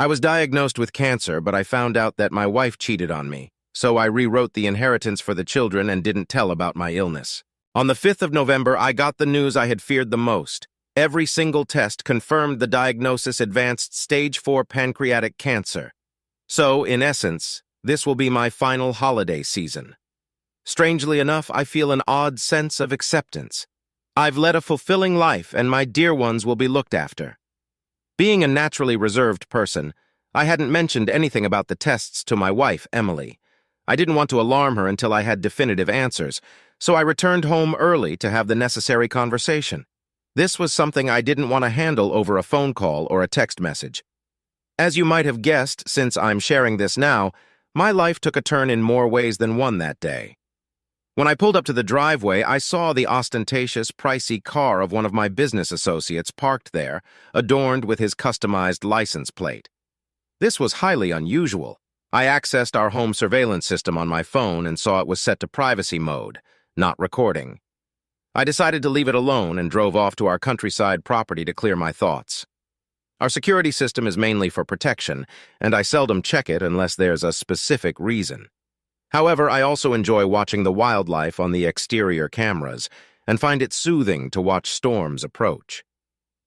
I was diagnosed with cancer, but I found out that my wife cheated on me, so I rewrote the inheritance for the children and didn't tell about my illness. On the 5th of November, I got the news I had feared the most. Every single test confirmed the diagnosis: advanced stage 4 pancreatic cancer. So, in essence, this will be my final holiday season. Strangely enough, I feel an odd sense of acceptance. I've led a fulfilling life, and my dear ones will be looked after. Being a naturally reserved person, I hadn't mentioned anything about the tests to my wife, Emily. I didn't want to alarm her until I had definitive answers, so I returned home early to have the necessary conversation. This was something I didn't want to handle over a phone call or a text message. As you might have guessed, since I'm sharing this now, my life took a turn in more ways than one that day. When I pulled up to the driveway, I saw the ostentatious, pricey car of one of my business associates parked there, adorned with his customized license plate. This was highly unusual. I accessed our home surveillance system on my phone and saw it was set to privacy mode, not recording. I decided to leave it alone and drove off to our countryside property to clear my thoughts. Our security system is mainly for protection, and I seldom check it unless there's a specific reason. However, I also enjoy watching the wildlife on the exterior cameras and find it soothing to watch storms approach.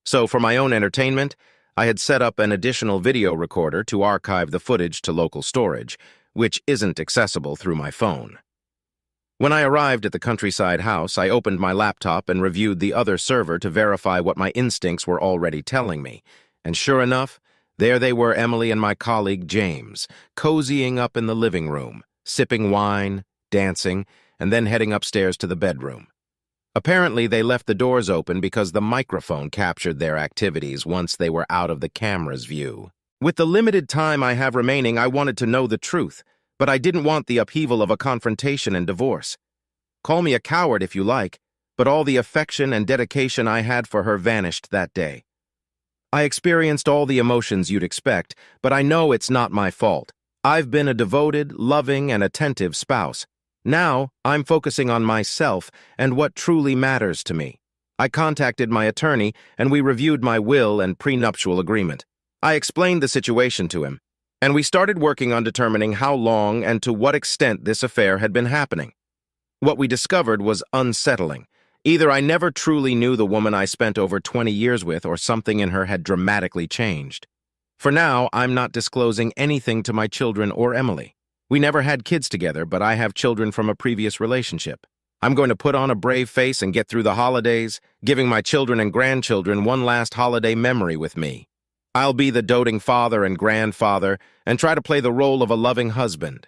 So, for my own entertainment, I had set up an additional video recorder to archive the footage to local storage, which isn't accessible through my phone. When I arrived at the countryside house, I opened my laptop and reviewed the other server to verify what my instincts were already telling me. And sure enough, there they were, Emily and my colleague James, cozying up in the living room, sipping wine, dancing, and then heading upstairs to the bedroom. Apparently, they left the doors open because the microphone captured their activities once they were out of the camera's view. With the limited time I have remaining, I wanted to know the truth, but I didn't want the upheaval of a confrontation and divorce. Call me a coward if you like, but all the affection and dedication I had for her vanished that day. I experienced all the emotions you'd expect, but I know it's not my fault. I've been a devoted, loving, and attentive spouse. Now, I'm focusing on myself and what truly matters to me. I contacted my attorney, and we reviewed my will and prenuptial agreement. I explained the situation to him, and we started working on determining how long and to what extent this affair had been happening. What we discovered was unsettling. Either I never truly knew the woman I spent over 20 years with, or something in her had dramatically changed. For now, I'm not disclosing anything to my children or Emily. We never had kids together, but I have children from a previous relationship. I'm going to put on a brave face and get through the holidays, giving my children and grandchildren one last holiday memory with me. I'll be the doting father and grandfather and try to play the role of a loving husband.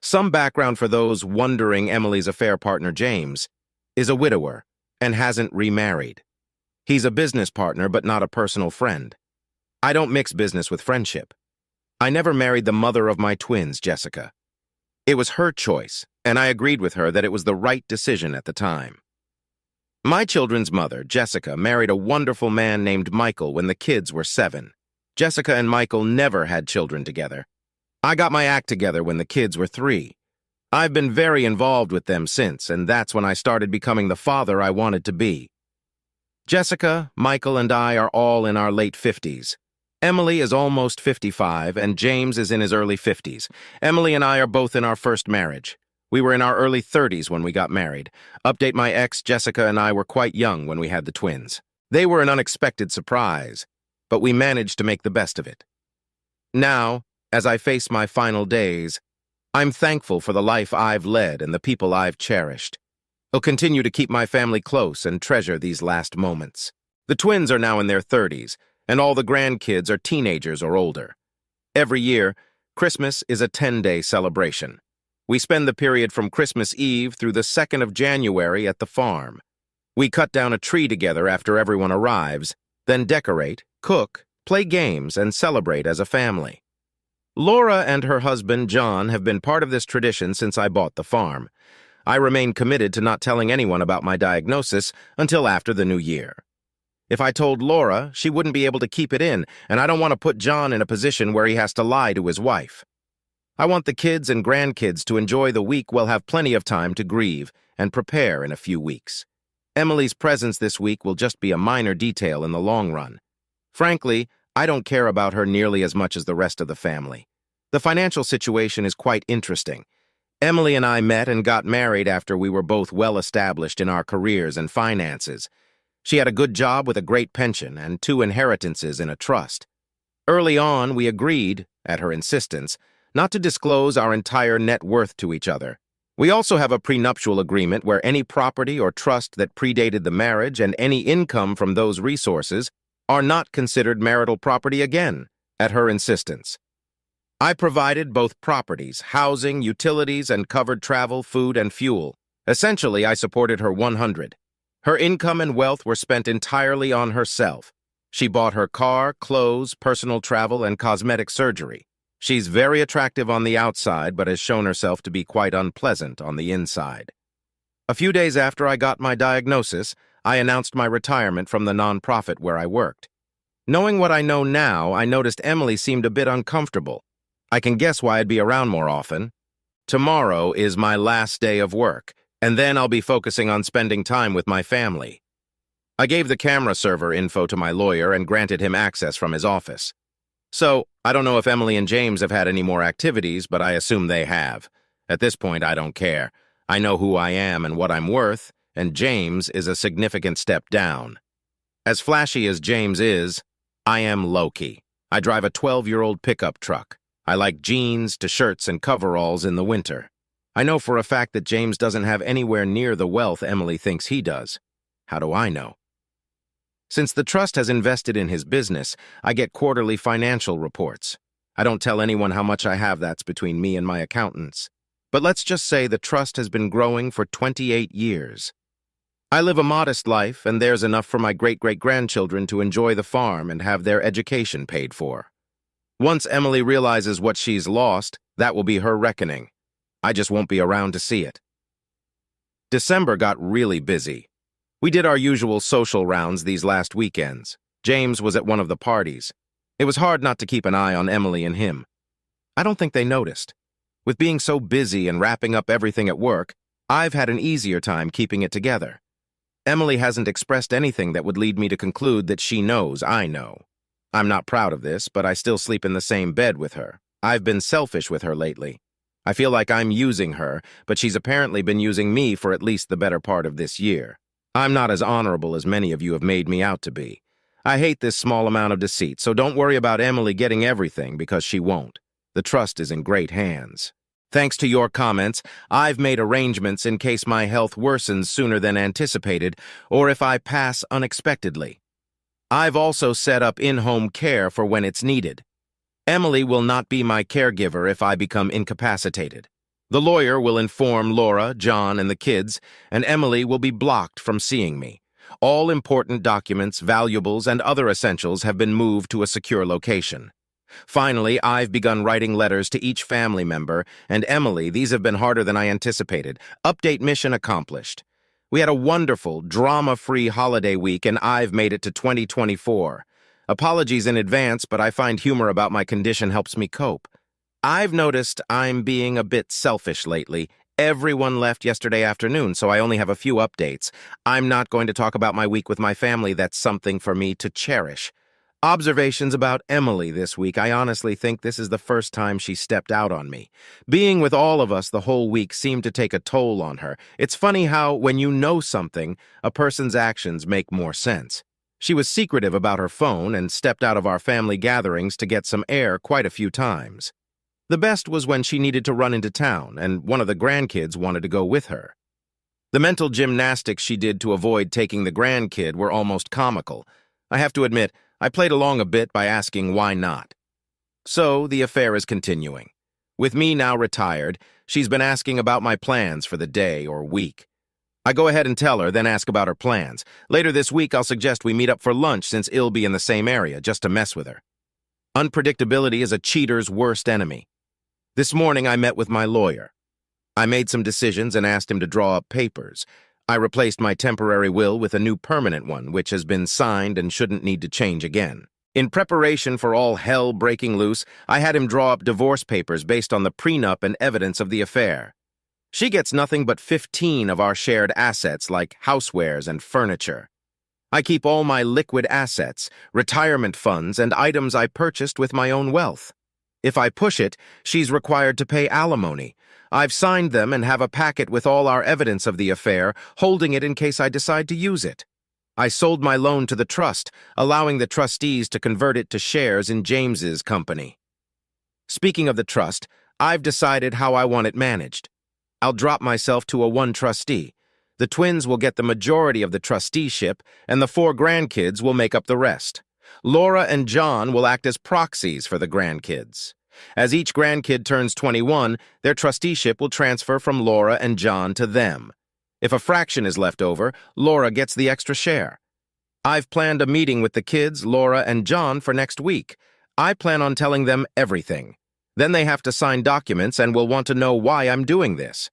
Some background for those wondering: Emily's affair partner, James, is a widower and hasn't remarried. He's a business partner, but not a personal friend. I don't mix business with friendship. I never married the mother of my twins, Jessica. It was her choice, and I agreed with her that it was the right decision at the time. My children's mother, Jessica, married a wonderful man named Michael when the kids were 7. Jessica and Michael never had children together. I got my act together when the kids were 3. I've been very involved with them since, and that's when I started becoming the father I wanted to be. Jessica, Michael, and I are all in our late 50s. Emily is almost 55, and James is in his early 50s. Emily and I are both in our first marriage. We were in our early 30s when we got married. Update: my ex, Jessica, and I were quite young when we had the twins. They were an unexpected surprise, but we managed to make the best of it. Now, as I face my final days, I'm thankful for the life I've led and the people I've cherished. I'll continue to keep my family close and treasure these last moments. The twins are now in their 30s, and all the grandkids are teenagers or older. Every year, Christmas is a 10-day celebration. We spend the period from Christmas Eve through the 2nd of January at the farm. We cut down a tree together after everyone arrives, then decorate, cook, play games, and celebrate as a family. Laura and her husband, John, have been part of this tradition since I bought the farm. I remain committed to not telling anyone about my diagnosis until after the new year. If I told Laura, she wouldn't be able to keep it in, and I don't want to put John in a position where he has to lie to his wife. I want the kids and grandkids to enjoy the week. We'll have plenty of time to grieve and prepare in a few weeks. Emily's presence this week will just be a minor detail in the long run. Frankly, I don't care about her nearly as much as the rest of the family. The financial situation is quite interesting. Emily and I met and got married after we were both well established in our careers and finances. She had a good job with a great pension and 2 inheritances in a trust. Early on, we agreed, at her insistence, not to disclose our entire net worth to each other. We also have a prenuptial agreement where any property or trust that predated the marriage and any income from those resources are not considered marital property again, at her insistence. I provided both properties, housing, utilities, and covered travel, food, and fuel. Essentially, I supported her 100. Her income and wealth were spent entirely on herself. She bought her car, clothes, personal travel, and cosmetic surgery. She's very attractive on the outside, but has shown herself to be quite unpleasant on the inside. A few days after I got my diagnosis, I announced my retirement from the nonprofit where I worked. Knowing what I know now, I noticed Emily seemed a bit uncomfortable. I can guess why I'd be around more often. Tomorrow is my last day of work, and then I'll be focusing on spending time with my family. I gave the camera server info to my lawyer and granted him access from his office. So, I don't know if Emily and James have had any more activities, but I assume they have. At this point, I don't care. I know who I am and what I'm worth, and James is a significant step down. As flashy as James is, I am low-key. I drive a 12-year-old pickup truck. I like jeans to shirts and coveralls in the winter. I know for a fact that James doesn't have anywhere near the wealth Emily thinks he does. How do I know? Since the trust has invested in his business, I get quarterly financial reports. I don't tell anyone how much I have. That's between me and my accountants. But let's just say the trust has been growing for 28 years. I live a modest life, and there's enough for my great-great-grandchildren to enjoy the farm and have their education paid for. Once Emily realizes what she's lost, that will be her reckoning. I just won't be around to see it. December got really busy. We did our usual social rounds these last weekends. James was at one of the parties. It was hard not to keep an eye on Emily and him. I don't think they noticed. With being so busy and wrapping up everything at work, I've had an easier time keeping it together. Emily hasn't expressed anything that would lead me to conclude that she knows I know. I'm not proud of this, but I still sleep in the same bed with her. I've been selfish with her lately. I feel like I'm using her, but she's apparently been using me for at least the better part of this year. I'm not as honorable as many of you have made me out to be. I hate this small amount of deceit, so don't worry about Emily getting everything because she won't. The trust is in great hands. Thanks to your comments, I've made arrangements in case my health worsens sooner than anticipated or if I pass unexpectedly. I've also set up in-home care for when it's needed. Emily will not be my caregiver if I become incapacitated. The lawyer will inform Laura, John, and the kids, and Emily will be blocked from seeing me. All important documents, valuables, and other essentials have been moved to a secure location. Finally, I've begun writing letters to each family member, and Emily, these have been harder than I anticipated. Update mission accomplished. We had a wonderful, drama-free holiday week, and I've made it to 2024. Apologies in advance, but I find humor about my condition helps me cope. I've noticed I'm being a bit selfish lately. Everyone left yesterday afternoon, so I only have a few updates. I'm not going to talk about my week with my family. That's something for me to cherish. Observations about Emily this week. I honestly think this is the first time she stepped out on me. Being with all of us the whole week seemed to take a toll on her. It's funny how, when you know something, a person's actions make more sense. She was secretive about her phone and stepped out of our family gatherings to get some air quite a few times. The best was when she needed to run into town, and one of the grandkids wanted to go with her. The mental gymnastics she did to avoid taking the grandkid were almost comical. I have to admit, I played along a bit by asking why not. So, the affair is continuing. With me now retired, she's been asking about my plans for the day or week. I go ahead and tell her, then ask about her plans. Later this week, I'll suggest we meet up for lunch since I'll be in the same area, just to mess with her. Unpredictability is a cheater's worst enemy. This morning, I met with my lawyer. I made some decisions and asked him to draw up papers. I replaced my temporary will with a new permanent one, which has been signed and shouldn't need to change again. In preparation for all hell breaking loose, I had him draw up divorce papers based on the prenup and evidence of the affair. She gets nothing but 15 of our shared assets like housewares and furniture. I keep all my liquid assets, retirement funds, and items I purchased with my own wealth. If I push it, she's required to pay alimony. I've signed them and have a packet with all our evidence of the affair, holding it in case I decide to use it. I sold my loan to the trust, allowing the trustees to convert it to shares in James's company. Speaking of the trust, I've decided how I want it managed. I'll drop myself to a one trustee. The twins will get the majority of the trusteeship, and the 4 grandkids will make up the rest. Laura and John will act as proxies for the grandkids. As each grandkid turns 21, their trusteeship will transfer from Laura and John to them. If a fraction is left over, Laura gets the extra share. I've planned a meeting with the kids, Laura and John, for next week. I plan on telling them everything. Then they have to sign documents and will want to know why I'm doing this.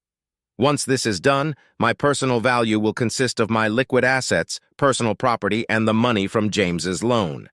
Once this is done, my personal value will consist of my liquid assets, personal property, and the money from James's loan.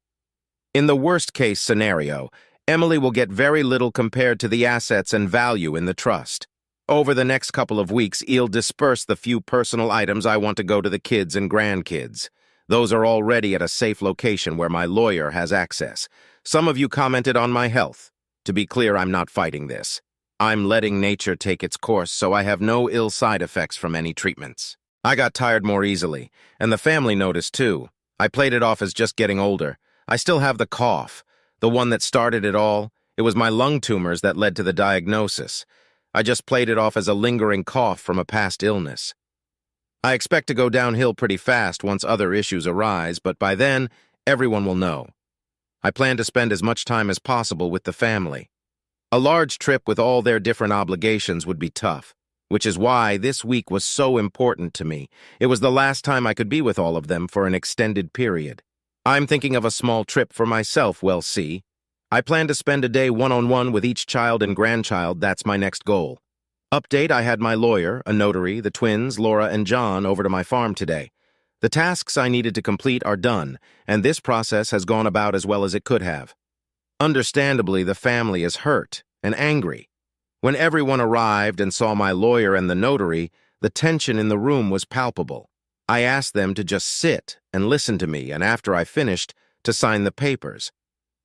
In the worst-case scenario, Emily will get very little compared to the assets and value in the trust. Over the next couple of weeks, I'll disperse the few personal items I want to go to the kids and grandkids. Those are already at a safe location where my lawyer has access. Some of you commented on my health. To be clear, I'm not fighting this. I'm letting nature take its course, so I have no ill side effects from any treatments. I got tired more easily, and the family noticed too. I played it off as just getting older. I still have the cough, the one that started it all. It was my lung tumors that led to the diagnosis. I just played it off as a lingering cough from a past illness. I expect to go downhill pretty fast once other issues arise, but by then, everyone will know. I plan to spend as much time as possible with the family. A large trip with all their different obligations would be tough, which is why this week was so important to me. It was the last time I could be with all of them for an extended period. I'm thinking of a small trip for myself, well, see. I plan to spend a day one-on-one with each child and grandchild. That's my next goal. Update, I had my lawyer, a notary, the twins, Laura and John, over to my farm today. The tasks I needed to complete are done, and this process has gone about as well as it could have. Understandably, the family is hurt and angry. When everyone arrived and saw my lawyer and the notary, the tension in the room was palpable. I asked them to just sit and listen to me, and after I finished, to sign the papers.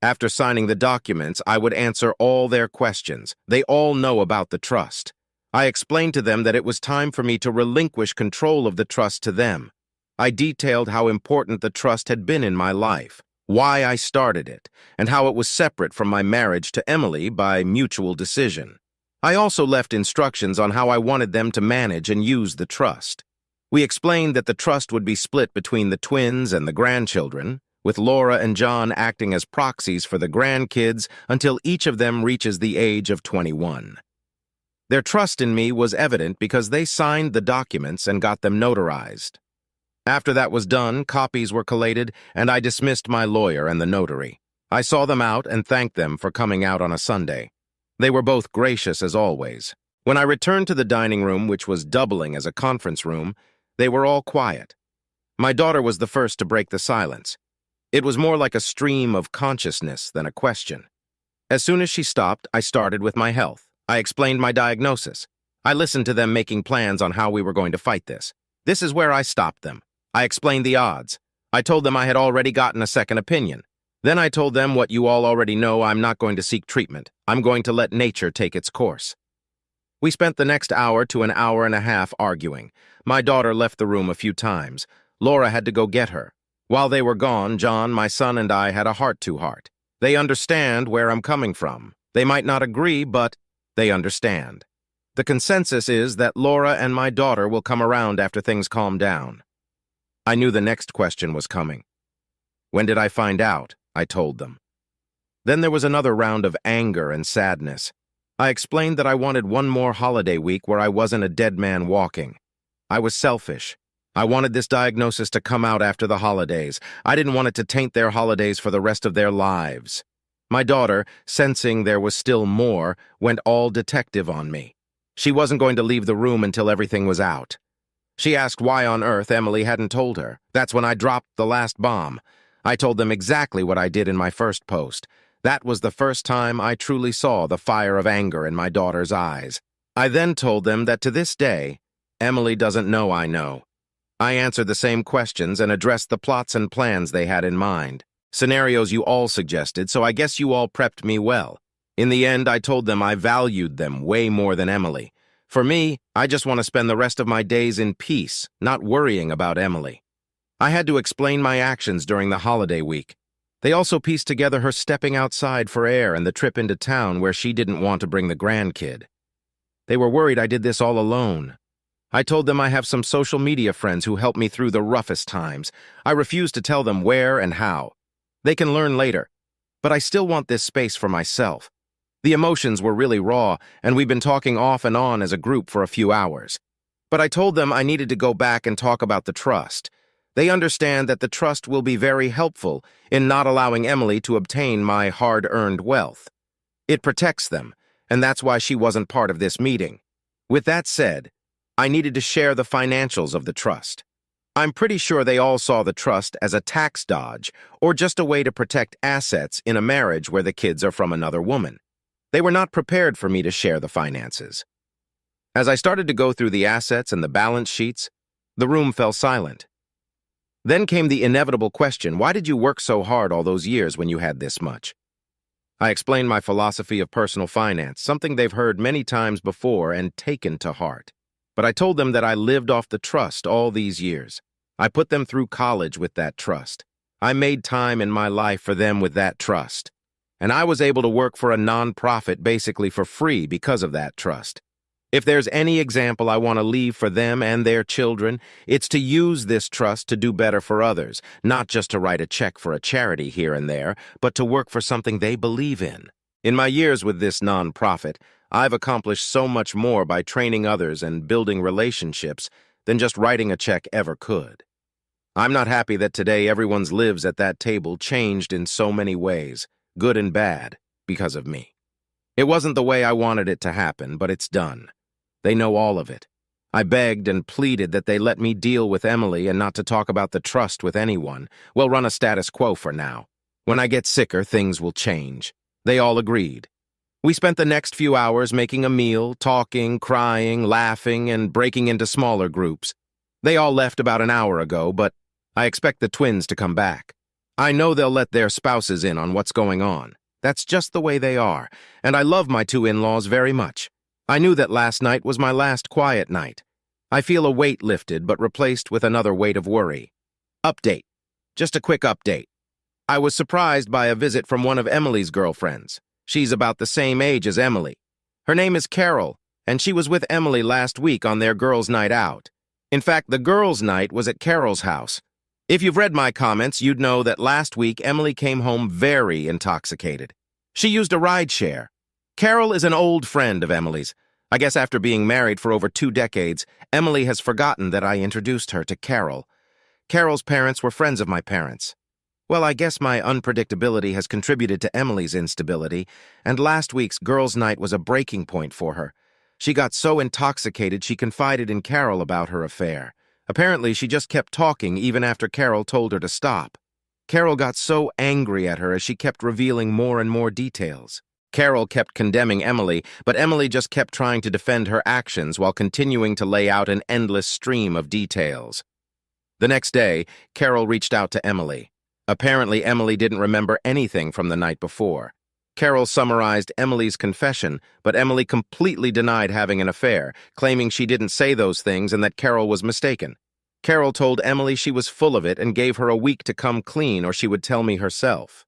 After signing the documents, I would answer all their questions. They all know about the trust. I explained to them that it was time for me to relinquish control of the trust to them. I detailed how important the trust had been in my life, why I started it, and how it was separate from my marriage to Emily by mutual decision. I also left instructions on how I wanted them to manage and use the trust. We explained that the trust would be split between the twins and the grandchildren, with Laura and John acting as proxies for the grandkids until each of them reaches the age of 21. Their trust in me was evident because they signed the documents and got them notarized. After that was done, copies were collated, and I dismissed my lawyer and the notary. I saw them out and thanked them for coming out on a Sunday. They were both gracious as always. When I returned to the dining room, which was doubling as a conference room, they were all quiet. My daughter was the first to break the silence. It was more like a stream of consciousness than a question. As soon as she stopped, I started with my health. I explained my diagnosis. I listened to them making plans on how we were going to fight this. This is where I stopped them. I explained the odds. I told them I had already gotten a second opinion. Then I told them what you all already know. I'm not going to seek treatment. I'm going to let nature take its course. We spent the next hour to an hour and a half arguing. My daughter left the room a few times. Laura had to go get her. While they were gone, John, my son, and I had a heart-to-heart. They understand where I'm coming from. They might not agree, but they understand. The consensus is that Laura and my daughter will come around after things calm down. I knew the next question was coming. When did I find out? I told them. Then there was another round of anger and sadness. I explained that I wanted one more holiday week where I wasn't a dead man walking. I was selfish. I wanted this diagnosis to come out after the holidays. I didn't want it to taint their holidays for the rest of their lives. My daughter, sensing there was still more, went all detective on me. She wasn't going to leave the room until everything was out. She asked why on earth Emily hadn't told her. That's when I dropped the last bomb. I told them exactly what I did in my first post. That was the first time I truly saw the fire of anger in my daughter's eyes. I then told them that to this day, Emily doesn't know I know. I answered the same questions and addressed the plots and plans they had in mind. Scenarios you all suggested, so I guess you all prepped me well. In the end, I told them I valued them way more than Emily. For me, I just want to spend the rest of my days in peace, not worrying about Emily. I had to explain my actions during the holiday week. They also pieced together her stepping outside for air and the trip into town where she didn't want to bring the grandkid. They were worried I did this all alone. I told them I have some social media friends who helped me through the roughest times. I refused to tell them where and how. They can learn later, but I still want this space for myself. The emotions were really raw, and we've been talking off and on as a group for a few hours. But I told them I needed to go back and talk about the trust. They understand that the trust will be very helpful in not allowing Emily to obtain my hard-earned wealth. It protects them, and that's why she wasn't part of this meeting. With that said, I needed to share the financials of the trust. I'm pretty sure they all saw the trust as a tax dodge or just a way to protect assets in a marriage where the kids are from another woman. They were not prepared for me to share the finances. As I started to go through the assets and the balance sheets, the room fell silent. Then came the inevitable question, why did you work so hard all those years when you had this much? I explained my philosophy of personal finance, something they've heard many times before and taken to heart. But I told them that I lived off the trust all these years. I put them through college with that trust. I made time in my life for them with that trust. And I was able to work for a non-profit basically for free because of that trust. If there's any example I want to leave for them and their children, it's to use this trust to do better for others, not just to write a check for a charity here and there, but to work for something they believe in. In my years with this non-profit, I've accomplished so much more by training others and building relationships than just writing a check ever could. I'm not happy that today everyone's lives at that table changed in so many ways, good and bad, because of me. It wasn't the way I wanted it to happen, but it's done. They know all of it. I begged and pleaded that they let me deal with Emily and not to talk about the trust with anyone. We'll run a status quo for now. When I get sicker, things will change. They all agreed. We spent the next few hours making a meal, talking, crying, laughing, and breaking into smaller groups. They all left about an hour ago, but I expect the twins to come back. I know they'll let their spouses in on what's going on. That's just the way they are, and I love my two in-laws very much. I knew that last night was my last quiet night. I feel a weight lifted but replaced with another weight of worry. Update. Just a quick update. I was surprised by a visit from one of Emily's girlfriends. She's about the same age as Emily. Her name is Carol, and she was with Emily last week on their girls' night out. In fact, the girls' night was at Carol's house. If you've read my comments, you'd know that last week Emily came home very intoxicated. She used a rideshare. Carol is an old friend of Emily's. I guess after being married for over 2 decades, Emily has forgotten that I introduced her to Carol. Carol's parents were friends of my parents. Well, I guess my unpredictability has contributed to Emily's instability, and last week's girls' night was a breaking point for her. She got so intoxicated she confided in Carol about her affair. Apparently, she just kept talking even after Carol told her to stop. Carol got so angry at her as she kept revealing more and more details. Carol kept condemning Emily, but Emily just kept trying to defend her actions while continuing to lay out an endless stream of details. The next day, Carol reached out to Emily. Apparently, Emily didn't remember anything from the night before. Carol summarized Emily's confession, but Emily completely denied having an affair, claiming she didn't say those things and that Carol was mistaken. Carol told Emily she was full of it and gave her a week to come clean or she would tell me herself.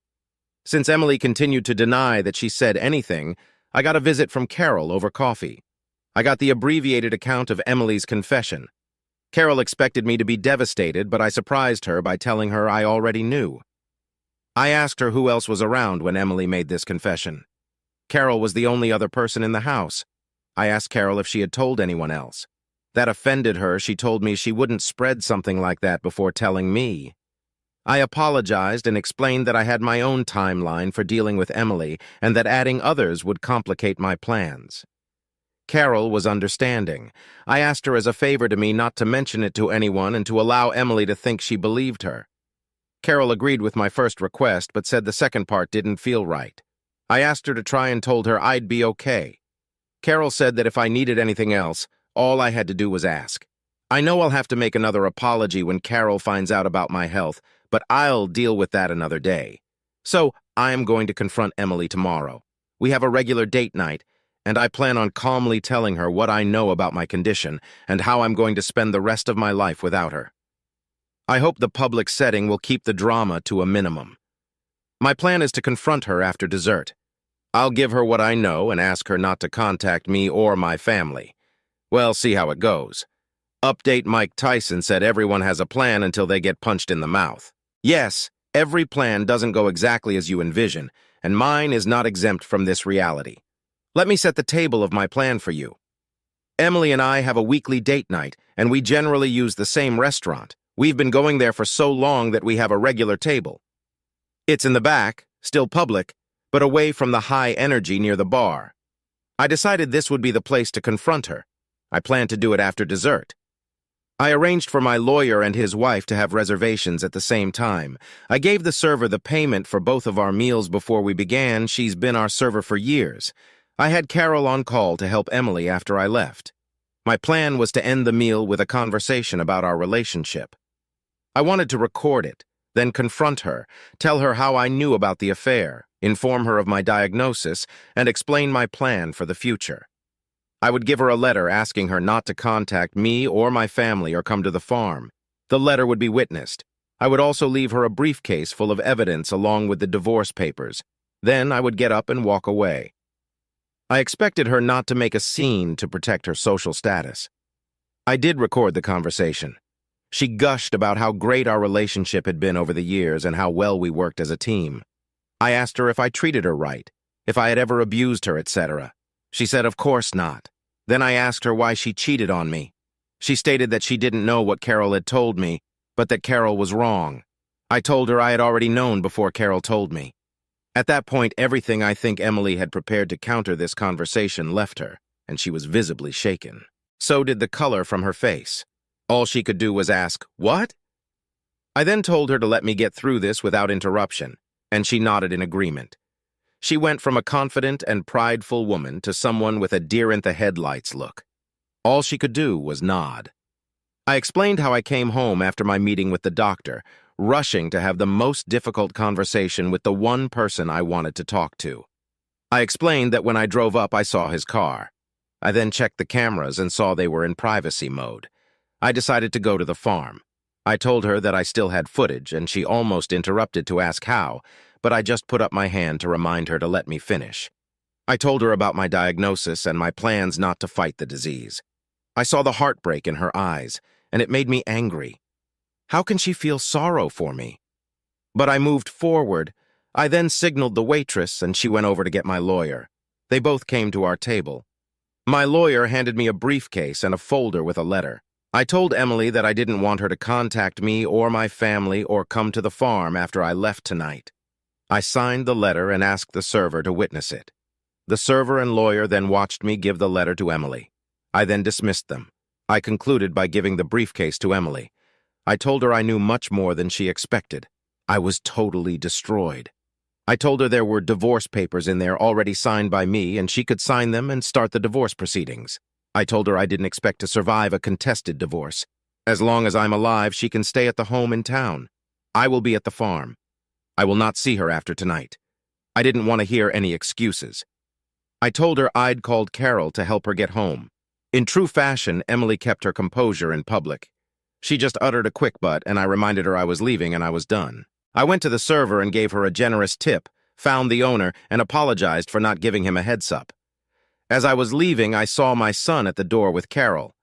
Since Emily continued to deny that she said anything, I got a visit from Carol over coffee. I got the abbreviated account of Emily's confession. Carol expected me to be devastated, but I surprised her by telling her I already knew. I asked her who else was around when Emily made this confession. Carol was the only other person in the house. I asked Carol if she had told anyone else. That offended her. She told me she wouldn't spread something like that before telling me. I apologized and explained that I had my own timeline for dealing with Emily and that adding others would complicate my plans. Carol was understanding. I asked her as a favor to me not to mention it to anyone and to allow Emily to think she believed her. Carol agreed with my first request, but said the second part didn't feel right. I asked her to try and told her I'd be okay. Carol said that if I needed anything else, all I had to do was ask. I know I'll have to make another apology when Carol finds out about my health, but I'll deal with that another day. So, I am going to confront Emily tomorrow. We have a regular date night, and I plan on calmly telling her what I know about my condition and how I'm going to spend the rest of my life without her. I hope the public setting will keep the drama to a minimum. My plan is to confront her after dessert. I'll give her what I know and ask her not to contact me or my family. We'll see how it goes. Update Mike Tyson said everyone has a plan until they get punched in the mouth. Yes, every plan doesn't go exactly as you envision, and mine is not exempt from this reality. Let me set the table of my plan for you. Emily and I have a weekly date night, and we generally use the same restaurant. We've been going there for so long that we have a regular table. It's in the back, still public, but away from the high energy near the bar. I decided this would be the place to confront her. I plan to do it after dessert. I arranged for my lawyer and his wife to have reservations at the same time. I gave the server the payment for both of our meals before we began. She's been our server for years. I had Carol on call to help Emily after I left. My plan was to end the meal with a conversation about our relationship. I wanted to record it, then confront her, tell her how I knew about the affair, inform her of my diagnosis, and explain my plan for the future. I would give her a letter asking her not to contact me or my family or come to the farm. The letter would be witnessed. I would also leave her a briefcase full of evidence along with the divorce papers. Then I would get up and walk away. I expected her not to make a scene to protect her social status. I did record the conversation. She gushed about how great our relationship had been over the years and how well we worked as a team. I asked her if I treated her right, if I had ever abused her, etc. She said, of course not. Then I asked her why she cheated on me. She stated that she didn't know what Carol had told me, but that Carol was wrong. I told her I had already known before Carol told me. At that point, everything I think Emily had prepared to counter this conversation left her, and she was visibly shaken. So did the color from her face. All she could do was ask, "What?" I then told her to let me get through this without interruption, and she nodded in agreement. She went from a confident and prideful woman to someone with a deer-in-the-headlights look. All she could do was nod. I explained how I came home after my meeting with the doctor, rushing to have the most difficult conversation with the one person I wanted to talk to. I explained that when I drove up, I saw his car. I then checked the cameras and saw they were in privacy mode. I decided to go to the farm. I told her that I still had footage, and she almost interrupted to ask how, but I just put up my hand to remind her to let me finish. I told her about my diagnosis and my plans not to fight the disease. I saw the heartbreak in her eyes, and it made me angry. How can she feel sorrow for me? But I moved forward. I then signaled the waitress, and she went over to get my lawyer. They both came to our table. My lawyer handed me a briefcase and a folder with a letter. I told Emily that I didn't want her to contact me or my family or come to the farm after I left tonight. I signed the letter and asked the server to witness it. The server and lawyer then watched me give the letter to Emily. I then dismissed them. I concluded by giving the briefcase to Emily. I told her I knew much more than she expected. I was totally destroyed. I told her there were divorce papers in there already signed by me and she could sign them and start the divorce proceedings. I told her I didn't expect to survive a contested divorce. As long as I'm alive, she can stay at the home in town. I will be at the farm. I will not see her after tonight. I didn't want to hear any excuses. I told her I'd called Carol to help her get home. In true fashion, Emily kept her composure in public. She just uttered a quick butt, and I reminded her I was leaving and I was done. I went to the server and gave her a generous tip, found the owner, and apologized for not giving him a heads-up. As I was leaving, I saw my son at the door with Carol.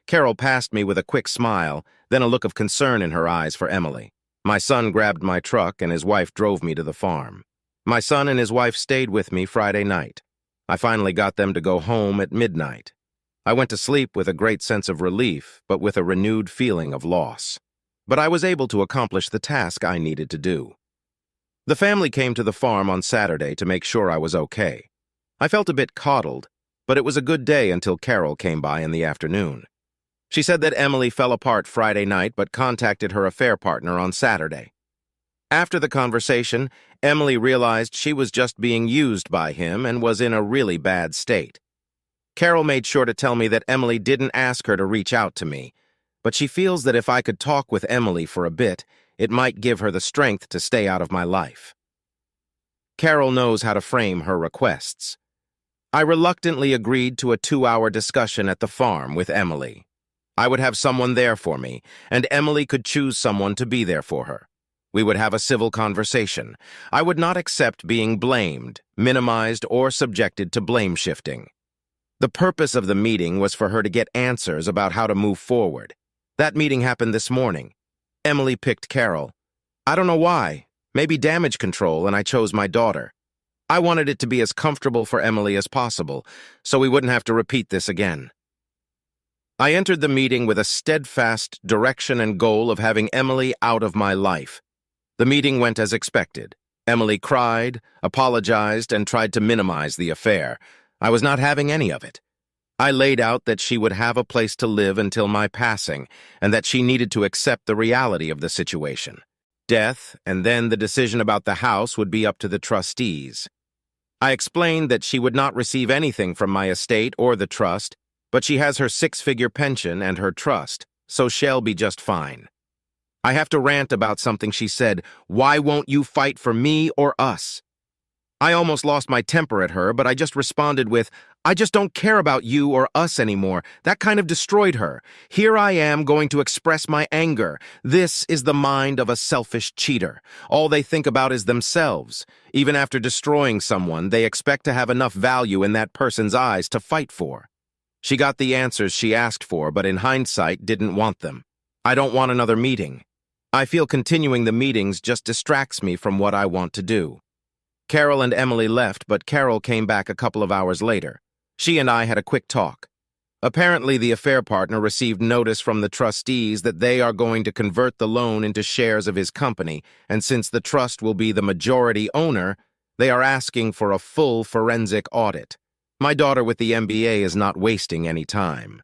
Carol passed me with a quick smile, then a look of concern in her eyes for Emily. My son grabbed my truck and his wife drove me to the farm. My son and his wife stayed with me Friday night. I finally got them to go home at midnight. I went to sleep with a great sense of relief, but with a renewed feeling of loss. But I was able to accomplish the task I needed to do. The family came to the farm on Saturday to make sure I was okay. I felt a bit coddled, but it was a good day until Carol came by in the afternoon. She said that Emily fell apart Friday night but contacted her affair partner on Saturday. After the conversation, Emily realized she was just being used by him and was in a really bad state. Carol made sure to tell me that Emily didn't ask her to reach out to me, but she feels that if I could talk with Emily for a bit, it might give her the strength to stay out of my life. Carol knows how to frame her requests. I reluctantly agreed to a 2-hour discussion at the farm with Emily. I would have someone there for me, and Emily could choose someone to be there for her. We would have a civil conversation. I would not accept being blamed, minimized, or subjected to blame shifting. The purpose of the meeting was for her to get answers about how to move forward. That meeting happened this morning. Emily picked Carol. I don't know why. Maybe damage control, and I chose my daughter. I wanted it to be as comfortable for Emily as possible, so we wouldn't have to repeat this again. I entered the meeting with a steadfast direction and goal of having Emily out of my life. The meeting went as expected. Emily cried, apologized, and tried to minimize the affair. I was not having any of it. I laid out that she would have a place to live until my passing, and that she needed to accept the reality of the situation. Death, and then the decision about the house would be up to the trustees. I explained that she would not receive anything from my estate or the trust, but she has her 6-figure pension and her trust, so she'll be just fine. I have to rant about something she said. Why won't you fight for me or us? I almost lost my temper at her, but I just responded with, I just don't care about you or us anymore. That kind of destroyed her. Here I am going to express my anger. This is the mind of a selfish cheater. All they think about is themselves. Even after destroying someone, they expect to have enough value in that person's eyes to fight for. She got the answers she asked for, but in hindsight didn't want them. I don't want another meeting. I feel continuing the meetings just distracts me from what I want to do. Carol and Emily left, but Carol came back a couple of hours later. She and I had a quick talk. Apparently, the affair partner received notice from the trustees that they are going to convert the loan into shares of his company, and since the trust will be the majority owner, they are asking for a full forensic audit. My daughter with the MBA is not wasting any time.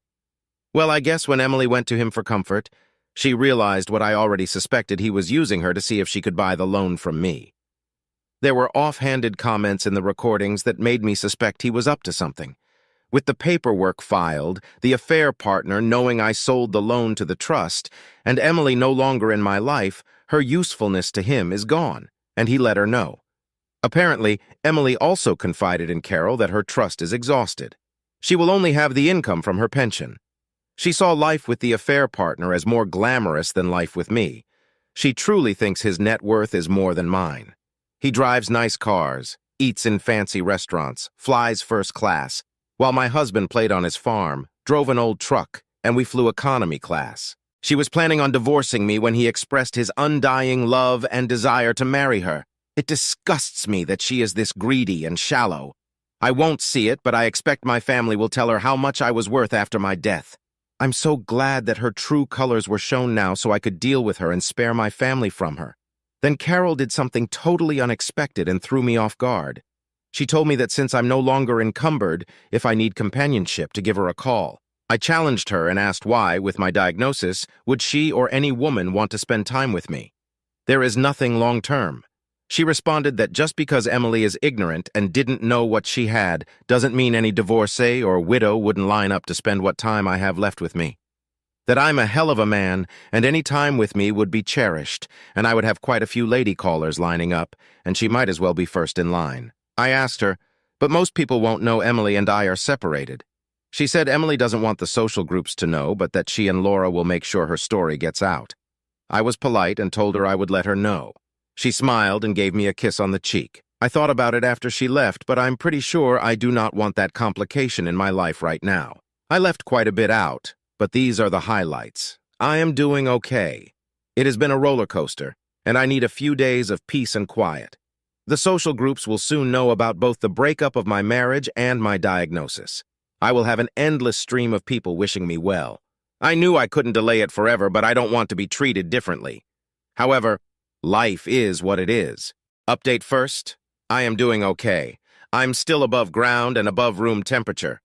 Well, I guess when Emily went to him for comfort, she realized what I already suspected: he was using her to see if she could buy the loan from me. There were offhanded comments in the recordings that made me suspect he was up to something. With the paperwork filed, the affair partner knowing I sold the loan to the trust, and Emily no longer in my life, her usefulness to him is gone, and he let her know. Apparently, Emily also confided in Carol that her trust is exhausted. She will only have the income from her pension. She saw life with the affair partner as more glamorous than life with me. She truly thinks his net worth is more than mine. He drives nice cars, eats in fancy restaurants, flies first class, while my husband played on his farm, drove an old truck, and we flew economy class. She was planning on divorcing me when he expressed his undying love and desire to marry her. It disgusts me that she is this greedy and shallow. I won't see it, but I expect my family will tell her how much I was worth after my death. I'm so glad that her true colors were shown now so I could deal with her and spare my family from her. Then Carol did something totally unexpected and threw me off guard. She told me that since I'm no longer encumbered, if I need companionship, to give her a call. I challenged her and asked why, with my diagnosis, would she or any woman want to spend time with me? There is nothing long-term. She responded that just because Emily is ignorant and didn't know what she had doesn't mean any divorcee or widow wouldn't line up to spend what time I have left with me. That I'm a hell of a man, and any time with me would be cherished, and I would have quite a few lady callers lining up, and she might as well be first in line. I asked her, but most people won't know Emily and I are separated. She said Emily doesn't want the social groups to know, but that she and Laura will make sure her story gets out. I was polite and told her I would let her know. She smiled and gave me a kiss on the cheek. I thought about it after she left, but I'm pretty sure I do not want that complication in my life right now. I left quite a bit out, but these are the highlights. I am doing okay. It has been a roller coaster, and I need a few days of peace and quiet. The social groups will soon know about both the breakup of my marriage and my diagnosis. I will have an endless stream of people wishing me well. I knew I couldn't delay it forever, but I don't want to be treated differently. However, life is what it is. Update first, I am doing okay. I'm still above ground and above room temperature.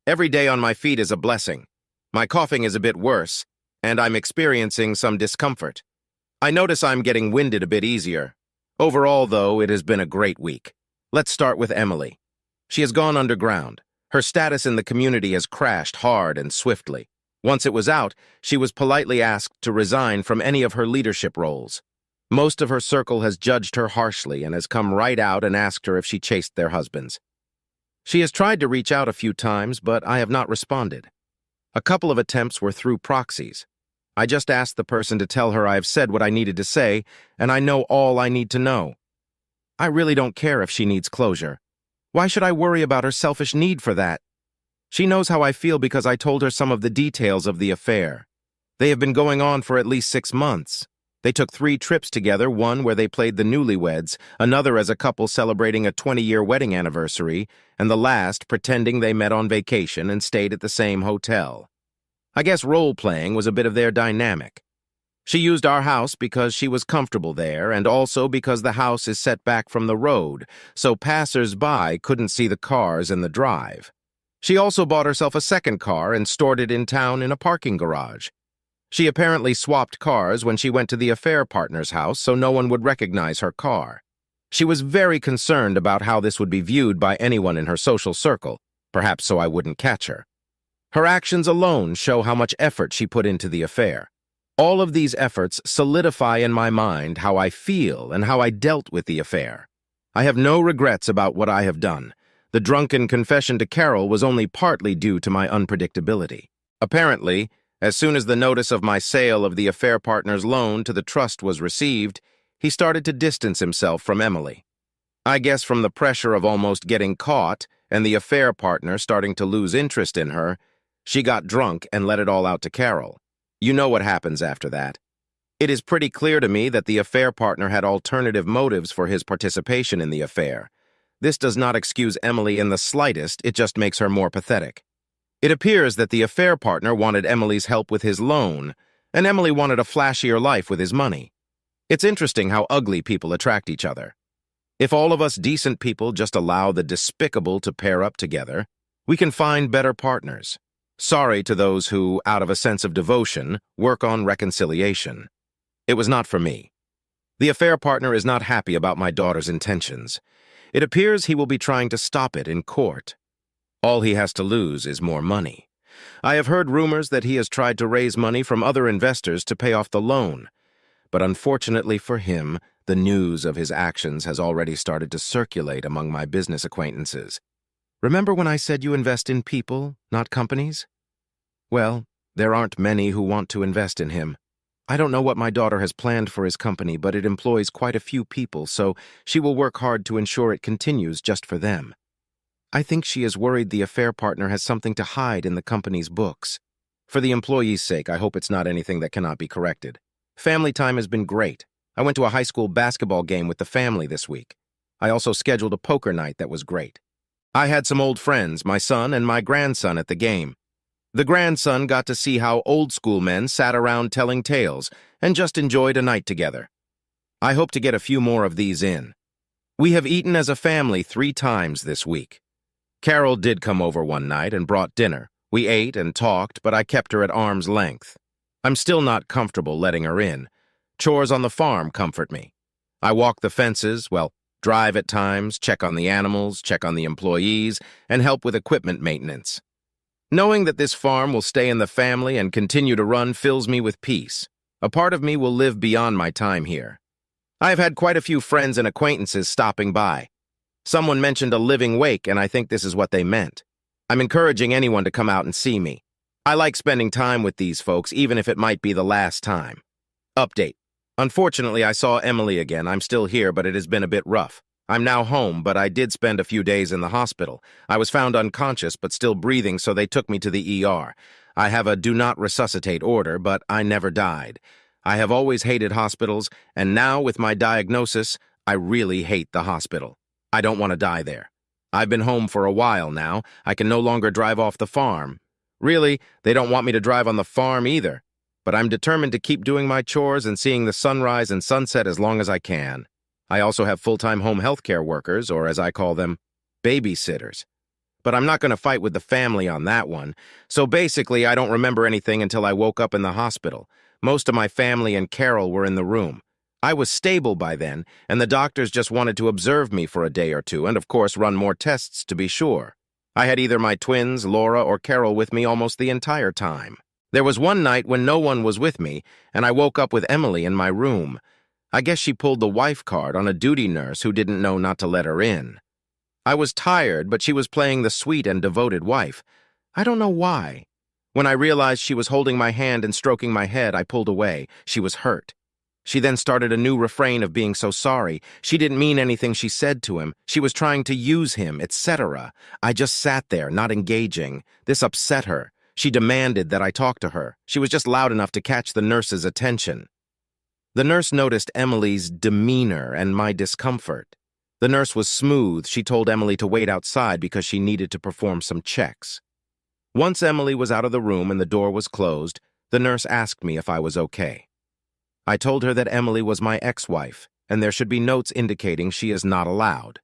Every day on my feet is a blessing. My coughing is a bit worse, and I'm experiencing some discomfort. I notice I'm getting winded a bit easier. Overall, though, it has been a great week. Let's start with Emily. She has gone underground. Her status in the community has crashed hard and swiftly. Once it was out, she was politely asked to resign from any of her leadership roles. Most of her circle has judged her harshly and has come right out and asked her if she chased their husbands. She has tried to reach out a few times, but I have not responded. A couple of attempts were through proxies. I just asked the person to tell her I have said what I needed to say, and I know all I need to know. I really don't care if she needs closure. Why should I worry about her selfish need for that? She knows how I feel because I told her some of the details of the affair. They have been going on for at least 6 months. They took 3 trips together, one where they played the newlyweds, another as a couple celebrating a 20-year wedding anniversary, and the last pretending they met on vacation and stayed at the same hotel. I guess role-playing was a bit of their dynamic. She used our house because she was comfortable there, and also because the house is set back from the road, so passers-by couldn't see the cars in the drive. She also bought herself a second car and stored it in town in a parking garage. She apparently swapped cars when she went to the affair partner's house so no one would recognize her car. She was very concerned about how this would be viewed by anyone in her social circle, perhaps so I wouldn't catch her. Her actions alone show how much effort she put into the affair. All of these efforts solidify in my mind how I feel and how I dealt with the affair. I have no regrets about what I have done. The drunken confession to Carol was only partly due to my unpredictability. Apparently, as soon as the notice of my sale of the affair partner's loan to the trust was received, he started to distance himself from Emily. I guess from the pressure of almost getting caught and the affair partner starting to lose interest in her, she got drunk and let it all out to Carol. You know what happens after that. It is pretty clear to me that the affair partner had alternative motives for his participation in the affair. This does not excuse Emily in the slightest, it just makes her more pathetic. It appears that the affair partner wanted Emily's help with his loan, and Emily wanted a flashier life with his money. It's interesting how ugly people attract each other. If all of us decent people just allow the despicable to pair up together, we can find better partners. Sorry to those who, out of a sense of devotion, work on reconciliation. It was not for me. The affair partner is not happy about my daughter's intentions. It appears he will be trying to stop it in court. All he has to lose is more money. I have heard rumors that he has tried to raise money from other investors to pay off the loan. But unfortunately for him, the news of his actions has already started to circulate among my business acquaintances. Remember when I said you invest in people, not companies? Well, there aren't many who want to invest in him. I don't know what my daughter has planned for his company, but it employs quite a few people, so she will work hard to ensure it continues just for them. I think she is worried the affair partner has something to hide in the company's books. For the employees' sake, I hope it's not anything that cannot be corrected. Family time has been great. I went to a high school basketball game with the family this week. I also scheduled a poker night that was great. I had some old friends, my son and my grandson, at the game. The grandson got to see how old-school men sat around telling tales and just enjoyed a night together. I hope to get a few more of these in. We have eaten as a family 3 times this week. Carol did come over one night and brought dinner. We ate and talked, but I kept her at arm's length. I'm still not comfortable letting her in. Chores on the farm comfort me. I walk the fences, drive at times, check on the animals, check on the employees, and help with equipment maintenance. Knowing that this farm will stay in the family and continue to run fills me with peace. A part of me will live beyond my time here. I have had quite a few friends and acquaintances stopping by. Someone mentioned a living wake, and I think this is what they meant. I'm encouraging anyone to come out and see me. I like spending time with these folks, even if it might be the last time. Update. Unfortunately, I saw Emily again. I'm still here, but it has been a bit rough. I'm now home, but I did spend a few days in the hospital. I was found unconscious, but still breathing, so they took me to the ER. I have a do not resuscitate order, but I never died. I have always hated hospitals, and now with my diagnosis, I really hate the hospital. I don't want to die there. I've been home for a while now. I can no longer drive off the farm. Really, they don't want me to drive on the farm either. But I'm determined to keep doing my chores and seeing the sunrise and sunset as long as I can. I also have full-time home health care workers, or as I call them, babysitters. But I'm not going to fight with the family on that one. So basically, I don't remember anything until I woke up in the hospital. Most of my family and Carol were in the room. I was stable by then, and the doctors just wanted to observe me for a day or two and, of course, run more tests to be sure. I had either my twins, Laura, or Carol with me almost the entire time. There was one night when no one was with me, and I woke up with Emily in my room. I guess she pulled the wife card on a duty nurse who didn't know not to let her in. I was tired, but she was playing the sweet and devoted wife. I don't know why. When I realized she was holding my hand and stroking my head, I pulled away. She was hurt. She then started a new refrain of being so sorry. She didn't mean anything she said to him. She was trying to use him, etc. I just sat there, not engaging. This upset her. She demanded that I talk to her. She was just loud enough to catch the nurse's attention. The nurse noticed Emily's demeanor and my discomfort. The nurse was smooth. She told Emily to wait outside because she needed to perform some checks. Once Emily was out of the room and the door was closed, the nurse asked me if I was okay. I told her that Emily was my ex-wife, and there should be notes indicating she is not allowed.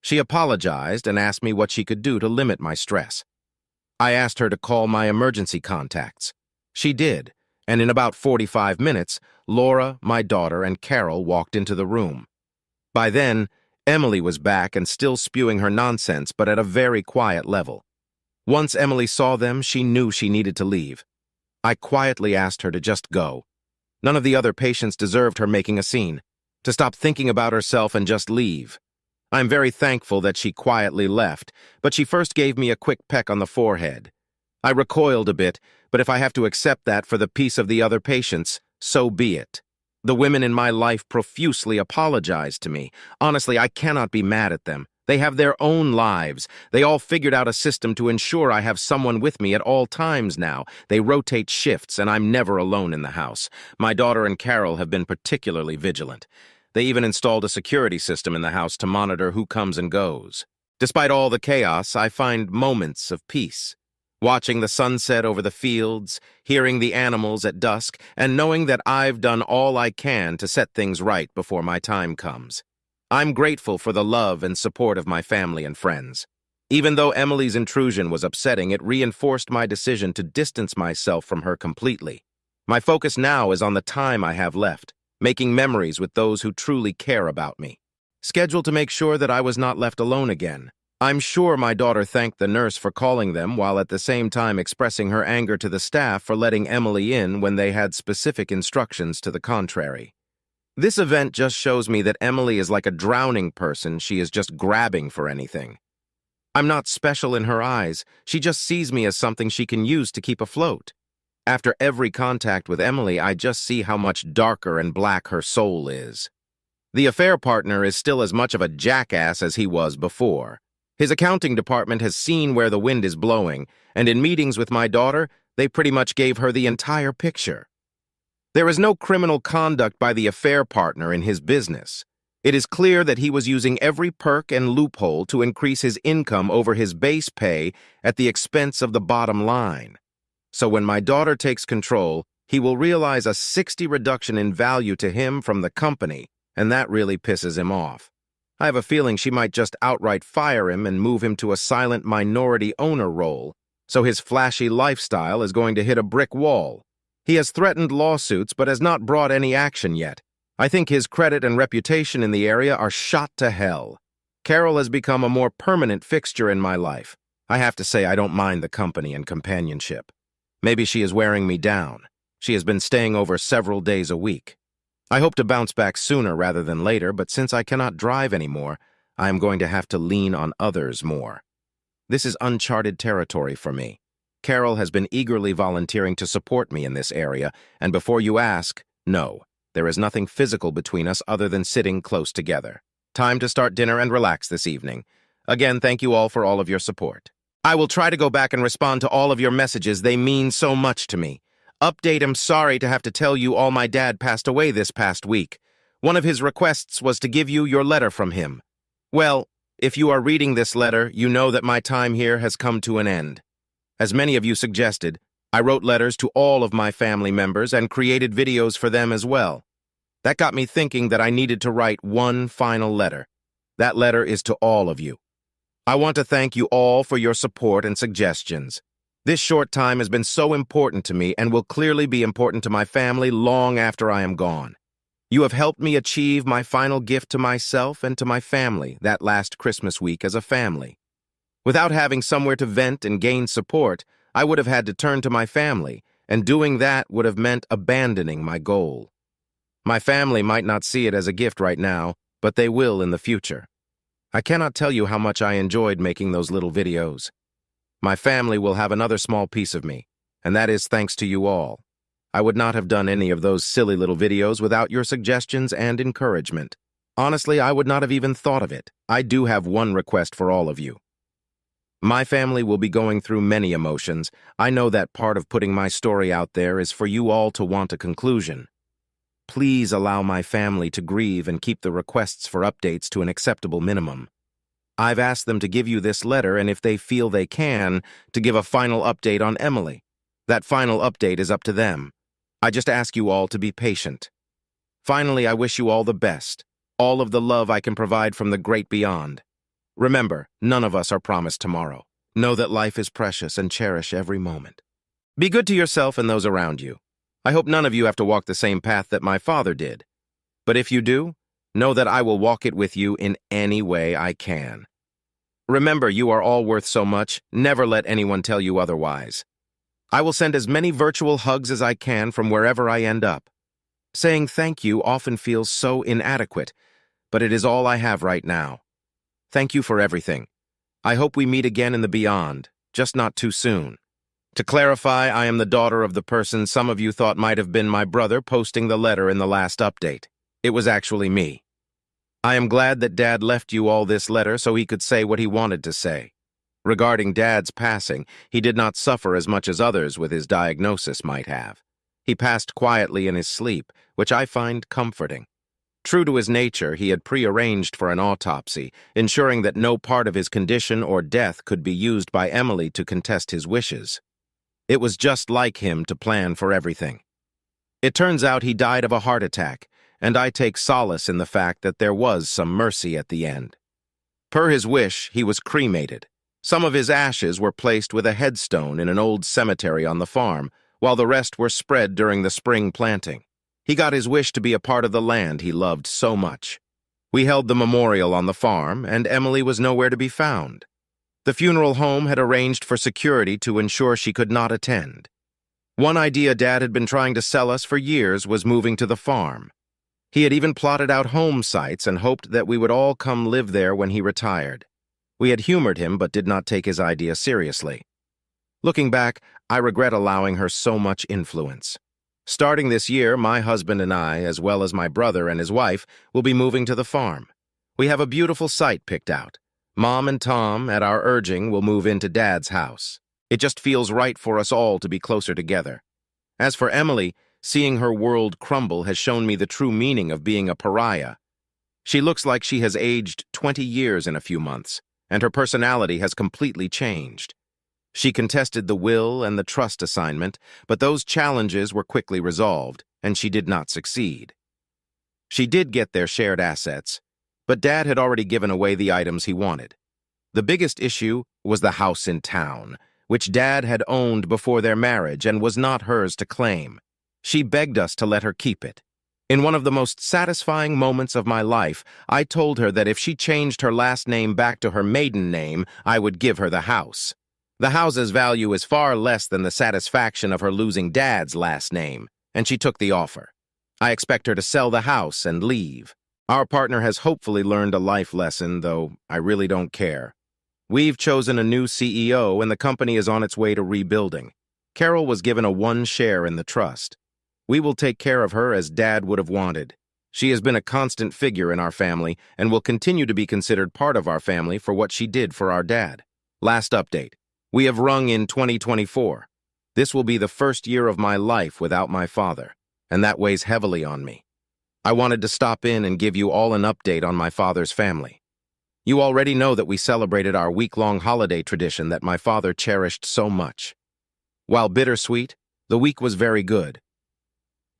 She apologized and asked me what she could do to limit my stress. I asked her to call my emergency contacts. She did, and in about 45 minutes, Laura, my daughter, and Carol walked into the room. By then, Emily was back and still spewing her nonsense, but at a very quiet level. Once Emily saw them, she knew she needed to leave. I quietly asked her to just go. None of the other patients deserved her making a scene, to stop thinking about herself and just leave. I'm very thankful that she quietly left, but she first gave me a quick peck on the forehead. I recoiled a bit, but if I have to accept that for the peace of the other patients, so be it. The women in my life profusely apologized to me. Honestly, I cannot be mad at them. They have their own lives. They all figured out a system to ensure I have someone with me at all times now. They rotate shifts, and I'm never alone in the house. My daughter and Carol have been particularly vigilant. They even installed a security system in the house to monitor who comes and goes. Despite all the chaos, I find moments of peace. Watching the sunset over the fields, hearing the animals at dusk, and knowing that I've done all I can to set things right before my time comes. I'm grateful for the love and support of my family and friends. Even though Emily's intrusion was upsetting, it reinforced my decision to distance myself from her completely. My focus now is on the time I have left, making memories with those who truly care about me. Scheduled to make sure that I was not left alone again. I'm sure my daughter thanked the nurse for calling them while at the same time expressing her anger to the staff for letting Emily in when they had specific instructions to the contrary. This event just shows me that Emily is like a drowning person. She is just grabbing for anything. I'm not special in her eyes. She just sees me as something she can use to keep afloat. After every contact with Emily, I just see how much darker and black her soul is. The affair partner is still as much of a jackass as he was before. His accounting department has seen where the wind is blowing, and in meetings with my daughter, they pretty much gave her the entire picture. There is no criminal conduct by the affair partner in his business. It is clear that he was using every perk and loophole to increase his income over his base pay at the expense of the bottom line. So when my daughter takes control, he will realize a 60% reduction in value to him from the company, and that really pisses him off. I have a feeling she might just outright fire him and move him to a silent minority owner role, so his flashy lifestyle is going to hit a brick wall. He has threatened lawsuits but has not brought any action yet. I think his credit and reputation in the area are shot to hell. Carol has become a more permanent fixture in my life. I have to say I don't mind the company and companionship. Maybe she is wearing me down. She has been staying over several days a week. I hope to bounce back sooner rather than later, but since I cannot drive anymore, I am going to have to lean on others more. This is uncharted territory for me. Carol has been eagerly volunteering to support me in this area, and before you ask, no, there is nothing physical between us other than sitting close together. Time to start dinner and relax this evening. Again, thank you all for all of your support. I will try to go back and respond to all of your messages. They mean so much to me. Update, I'm sorry to have to tell you all my dad passed away this past week. One of his requests was to give you your letter from him. Well, if you are reading this letter, you know that my time here has come to an end. As many of you suggested, I wrote letters to all of my family members and created videos for them as well. That got me thinking that I needed to write one final letter. That letter is to all of you. I want to thank you all for your support and suggestions. This short time has been so important to me and will clearly be important to my family long after I am gone. You have helped me achieve my final gift to myself and to my family that last Christmas week as a family. Without having somewhere to vent and gain support, I would have had to turn to my family, and doing that would have meant abandoning my goal. My family might not see it as a gift right now, but they will in the future. I cannot tell you how much I enjoyed making those little videos. My family will have another small piece of me, and that is thanks to you all. I would not have done any of those silly little videos without your suggestions and encouragement. Honestly, I would not have even thought of it. I do have one request for all of you. My family will be going through many emotions. I know that part of putting my story out there is for you all to want a conclusion. Please allow my family to grieve and keep the requests for updates to an acceptable minimum. I've asked them to give you this letter, and if they feel they can, to give a final update on Emily. That final update is up to them. I just ask you all to be patient. Finally, I wish you all the best, all of the love I can provide from the great beyond. Remember, none of us are promised tomorrow. Know that life is precious and cherish every moment. Be good to yourself and those around you. I hope none of you have to walk the same path that my father did. But if you do, know that I will walk it with you in any way I can. Remember, you are all worth so much. Never let anyone tell you otherwise. I will send as many virtual hugs as I can from wherever I end up. Saying thank you often feels so inadequate, but it is all I have right now. Thank you for everything. I hope we meet again in the beyond, just not too soon. To clarify, I am the daughter of the person some of you thought might have been my brother posting the letter in the last update. It was actually me. I am glad that Dad left you all this letter so he could say what he wanted to say. Regarding Dad's passing, he did not suffer as much as others with his diagnosis might have. He passed quietly in his sleep, which I find comforting. True to his nature, he had prearranged for an autopsy, ensuring that no part of his condition or death could be used by Emily to contest his wishes. It was just like him to plan for everything. It turns out he died of a heart attack, and I take solace in the fact that there was some mercy at the end. Per his wish, he was cremated. Some of his ashes were placed with a headstone in an old cemetery on the farm, while the rest were spread during the spring planting. He got his wish to be a part of the land he loved so much. We held the memorial on the farm, and Emily was nowhere to be found. The funeral home had arranged for security to ensure she could not attend. One idea Dad had been trying to sell us for years was moving to the farm. He had even plotted out home sites and hoped that we would all come live there when he retired. We had humored him but did not take his idea seriously. Looking back, I regret allowing her so much influence. Starting this year, my husband and I, as well as my brother and his wife, will be moving to the farm. We have a beautiful site picked out. Mom and Tom, at our urging, will move into Dad's house. It just feels right for us all to be closer together. As for Emily, seeing her world crumble has shown me the true meaning of being a pariah. She looks like she has aged 20 years in a few months, and her personality has completely changed. She contested the will and the trust assignment, but those challenges were quickly resolved, and she did not succeed. She did get their shared assets, but Dad had already given away the items he wanted. The biggest issue was the house in town, which Dad had owned before their marriage and was not hers to claim. She begged us to let her keep it. In one of the most satisfying moments of my life, I told her that if she changed her last name back to her maiden name, I would give her the house. The house's value is far less than the satisfaction of her losing Dad's last name, and she took the offer. I expect her to sell the house and leave. Our partner has hopefully learned a life lesson, though I really don't care. We've chosen a new CEO, and the company is on its way to rebuilding. Carol was given a 1 share in the trust. We will take care of her as Dad would have wanted. She has been a constant figure in our family and will continue to be considered part of our family for what she did for our dad. Last update. We have rung in 2024. This will be the first year of my life without my father, and that weighs heavily on me. I wanted to stop in and give you all an update on my father's family. You already know that we celebrated our week-long holiday tradition that my father cherished so much. While bittersweet, the week was very good.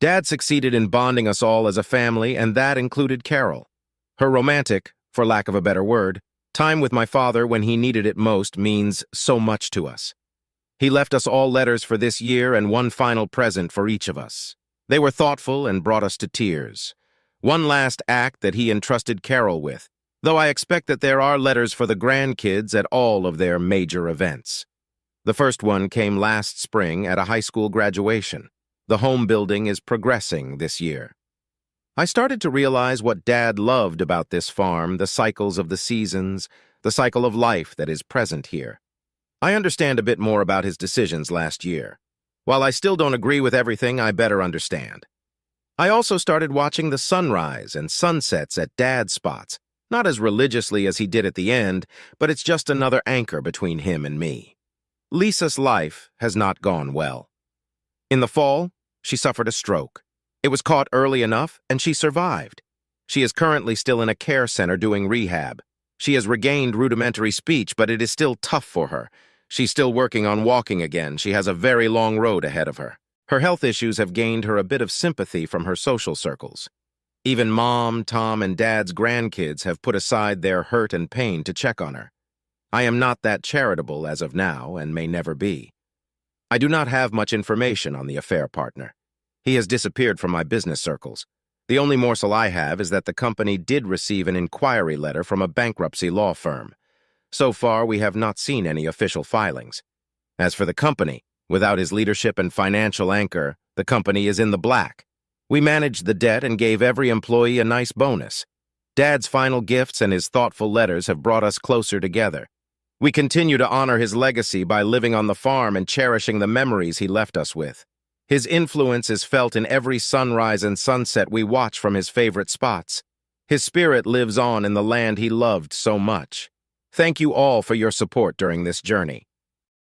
Dad succeeded in bonding us all as a family, and that included Carol. Her romantic, for lack of a better word, time with my father when he needed it most means so much to us. He left us all letters for this year and one final present for each of us. They were thoughtful and brought us to tears. One last act that he entrusted Carol with, though I expect that there are letters for the grandkids at all of their major events. The first one came last spring at a high school graduation. The home building is progressing this year. I started to realize what Dad loved about this farm, the cycles of the seasons, the cycle of life that is present here. I understand a bit more about his decisions last year. While I still don't agree with everything, I better understand. I also started watching the sunrise and sunsets at Dad's spots, not as religiously as he did at the end, but it's just another anchor between him and me. Lisa's life has not gone well. In the fall, she suffered a stroke. It was caught early enough, and she survived. She is currently still in a care center doing rehab. She has regained rudimentary speech, but it is still tough for her. She's still working on walking again. She has a very long road ahead of her. Her health issues have gained her a bit of sympathy from her social circles. Even Mom, Tom, and Dad's grandkids have put aside their hurt and pain to check on her. I am not that charitable as of now, and may never be. I do not have much information on the affair partner. He has disappeared from my business circles. The only morsel I have is that the company did receive an inquiry letter from a bankruptcy law firm. So far, we have not seen any official filings. As for the company, without his leadership and financial anchor, the company is in the black. We managed the debt and gave every employee a nice bonus. Dad's final gifts and his thoughtful letters have brought us closer together. We continue to honor his legacy by living on the farm and cherishing the memories he left us with. His influence is felt in every sunrise and sunset we watch from his favorite spots. His spirit lives on in the land he loved so much. Thank you all for your support during this journey.